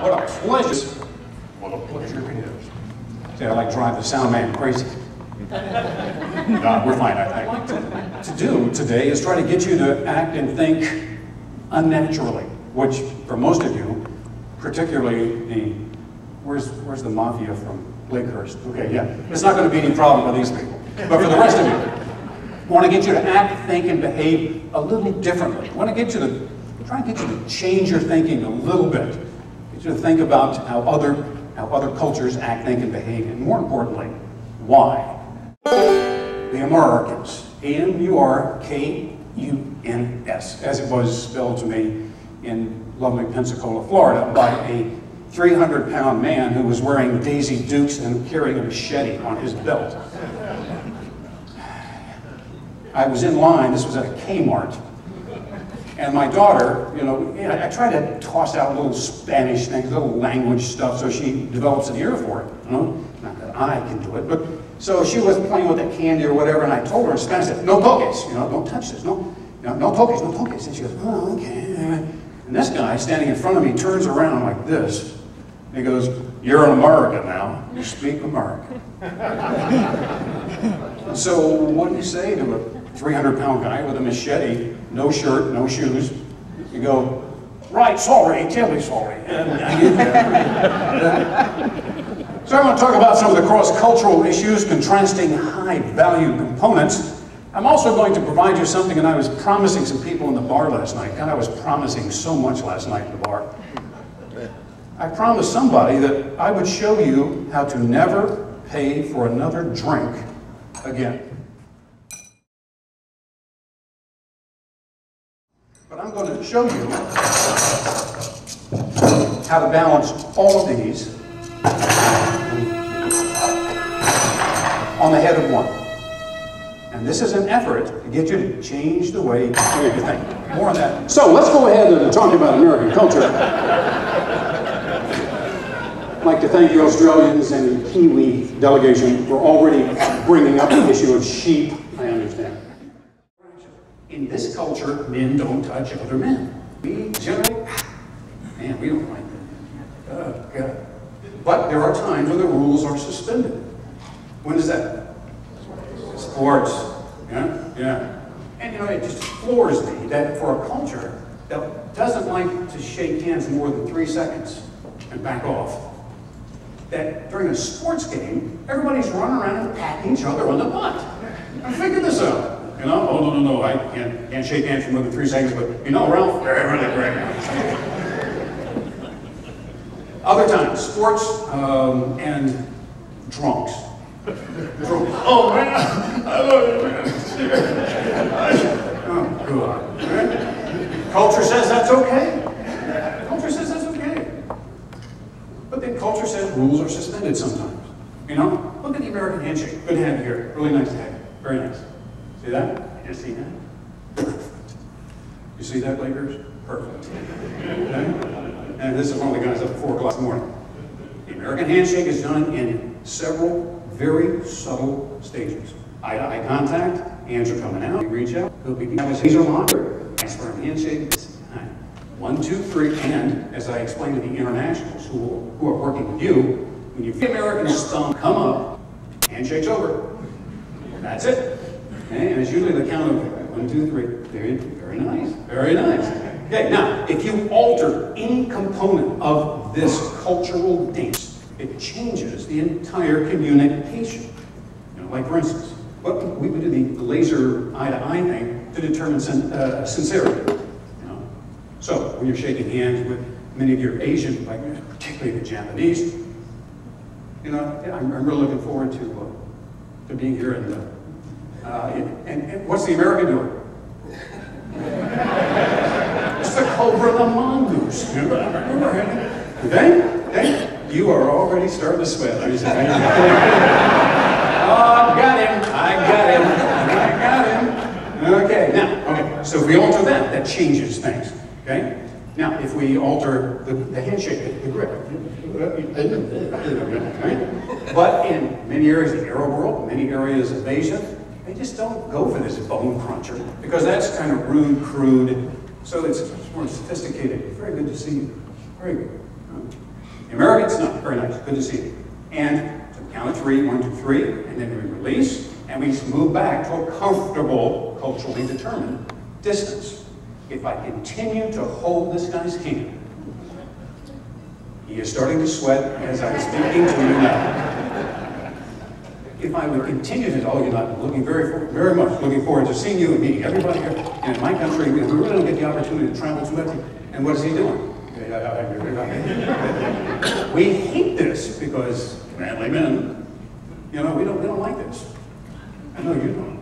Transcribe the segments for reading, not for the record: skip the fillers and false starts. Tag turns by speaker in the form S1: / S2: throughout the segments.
S1: what a pleasure. What a pleasure it is. See, I like drive the sound man crazy. We're fine, I think. To do today is try to get you to act and think unnaturally, which for most of you, particularly the, where's the mafia from Lakehurst? Okay, yeah, it's not going to be any problem for these people. But for the rest of you, I want to get you to act, think, and behave a little differently. I want to get you to, try and get you to change your thinking a little bit. Get you to think about how other cultures act, think, and behave, and more importantly, why. The Americans, A-M-U-R-K-U-N-S, as it was spelled to me in lovely Pensacola, Florida, by a 300-pound man who was wearing Daisy Dukes and carrying a machete on his belt. I was in line, this was at a Kmart, and my daughter, you know, I try to toss out little Spanish things, little language stuff, so she develops an ear for it, you know? Not that I can do it, but so she was playing with that candy or whatever, and I told her in Spanish, no toques, you know, don't touch this, no toques, no toques. And she goes, oh, okay. And this guy standing in front of me turns around like this, and he goes, you're in America now, you speak American. And so what do you say to a 300-pound guy with a machete, no shirt, no shoes? You go, right, sorry, terribly sorry. So I want to talk about some of the cross-cultural issues, contrasting high-value components. I'm also going to provide you something, and I was promising some people in the bar last night. God, I was promising so much last night in the bar. I promised somebody that I would show you how to never pay for another drink again. But I'm going to show you how to balance all of these on the head of one. And this is an effort to get you to change the way you think. More on that. So let's go ahead and talk about American culture. I'd like to thank the Australians and the Kiwi delegation for already bringing up the issue of sheep. I understand. In this culture, men don't touch other men. We generally, man, we don't like that. Oh, God. But there are times when the rules are suspended. When is that? Sports. Yeah. And you know, it just floors me that for a culture that doesn't like to shake hands more than 3 seconds and back off, that during a sports game, everybody's running around and patting each other on the butt. I figured this out. You know, oh no, I can't shake hands for more than 3 seconds, but you know, Ralph, they're really great. Other times, sports and drunks. Oh man, I love you, man. Oh God. Right? Culture says that's okay. Culture says that's okay. But then culture says rules are suspended sometimes. You know, look at the American handshake. Good to have you here. Really nice to have you. Very nice. See that? You just see that? Perfect. You see that, Lakers? Perfect. Okay? And this is one of the guys up at 4 o'clock in the morning. The American handshake is done in several very subtle stages. Eye-to-eye contact, hands are coming out, you reach out, he'll be these are locked. Nice firm handshake. 1, 2, 3, and as I explained to the internationals who are working with you, when you feel the American's thumb come up, handshake's over. That's it. Okay? And it's usually the count of 1, 2, 3. Very nice. Very nice. Okay, now, if you alter any component of this cultural dance, it changes the entire communication. You know, like for instance, we would do the laser eye-to-eye thing to determine sincerity. You know? So when you're shaking hands with many of your Asian, like particularly the Japanese, you know, I'm really looking forward to being here and what's the American doing? It's the cobra, the mongoose. Okay? You are already starting to sweat. Oh, I got him. Okay, now, so if we alter that changes things. Okay? Now, if we alter the handshake, the grip, right? But in many areas of the Arab world, many areas of Asia, they just don't go for this bone cruncher because that's kind of rude, crude. So it's more sophisticated. Very good to see you. Very good. The Americans, no, very nice, good to see you. And so count of 3, 1, 2, 3, and then we release, and we just move back to a comfortable, culturally determined distance. If I continue to hold this guy's hand, he is starting to sweat as I'm speaking to you now. If I would continue to, oh, you're not looking very much looking forward to seeing you and meeting everybody here. And in my country, we really don't get the opportunity to travel too much. And what is he doing? We hate this because manly men, you know, we don't like this. I know you don't.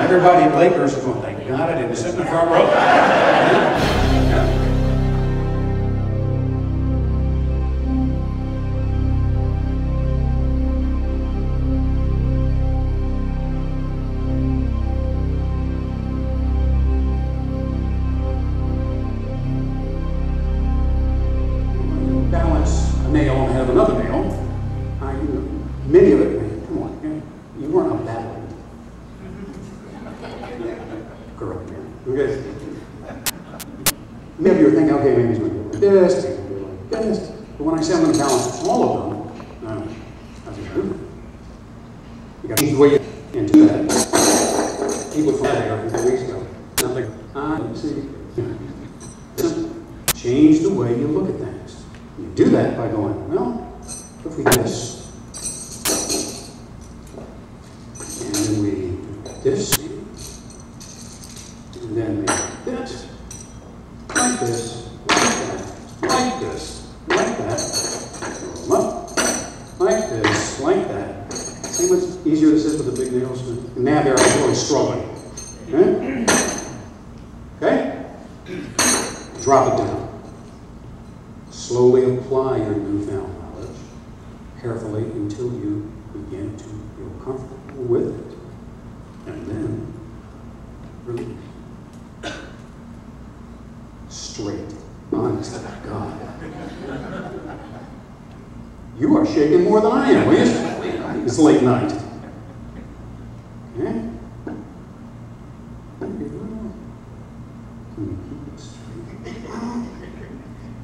S1: Everybody at Lakers is going, thank God I didn't sit in the front row. Yeah. Nail and have another nail. Many of it, come on, you weren't on that one. Correct, man. Okay. Maybe you're thinking, okay, maybe he's going to do like this, he's going to do like this. But when I say I'm going to balance all of them, how's it going? You got to change the way you and do that. People from there a few weeks ago. Nothing. See. Change the way you look at things. You do that by going, well, if we do this, and then we do this, and then we do this, like this, like this, like that, roll them up, like this, like that. See how much easier this is with the big nails? Now they're really struggling. Okay? Drop it down. Slowly apply your newfound knowledge, carefully until you begin to feel comfortable with it. And then release. Straight. Honest to God. You are shaking more than I am, will you? It's late night. Okay?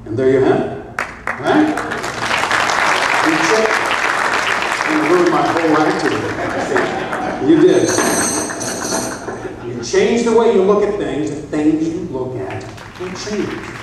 S1: And there you have it. Right? You ruined my whole activity. You did. You change the way you look at things, the things you look at will change.